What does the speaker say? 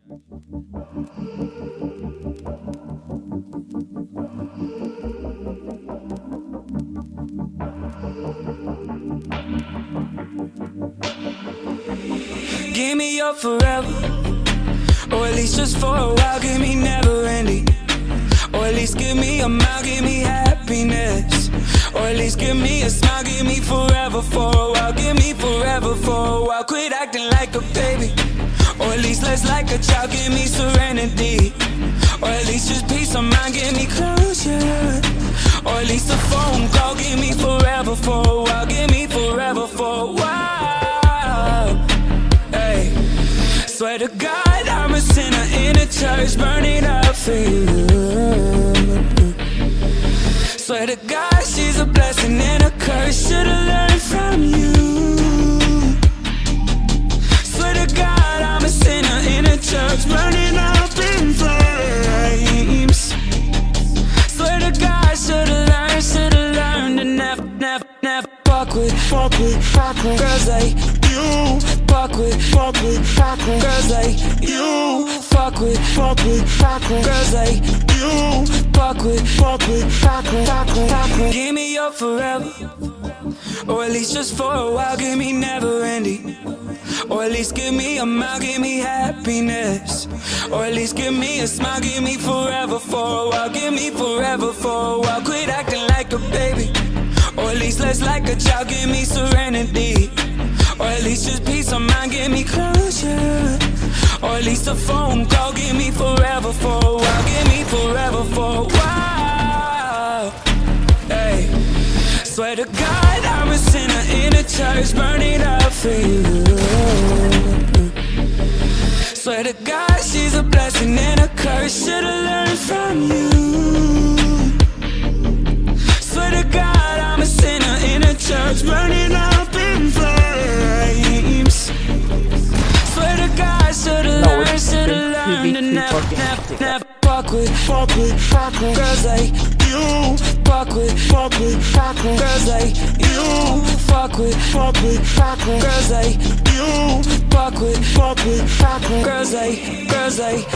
Give me your forever, or at least just for a while. Give me never ending, or at least give me a mile. Give me happiness, or at least give me a smile. Give me forever for a while. Give me forever for a while. Quit acting like a baby, or at least let's like a child. Give me serenity, or at least just peace of mind. Give me closure, or at least a phone call. Give me forever for a while. Give me forever for a while. Hey, swear to God I'm a sinner in a church, burning up for you. Swear to God she's a blessing and a curse. Should've learned from you. Swear to God I'm a sinner in a church, burning up in flames. Swear to God should've learned to never fuck with girls like you. Fuck with girls like you. Fuck with girls like you. Fuck with. Give me your forever, or at least just for a while. Give me never ending, or at least give me a mile. Give me happiness, or at least give me a smile. Give me forever for a while. Give me forever for a while. Quit acting like a baby, or at least let's like a child. Give me serenity, or at least just peace of mind. Give me closure, or at least a phone call. Give me forever for a while. Give me forever for a while. Hey, swear to God I'm a sinner in a church, burning up for you. Swear to God she's a blessing and a curse. Should've learned from you. Swear to God I'm a sinner in a church, burning up in flames. Swear to God should've learned to never fuck with girls like you. Fuck with girls like you. Fuck with girls like you. Fuck with girls like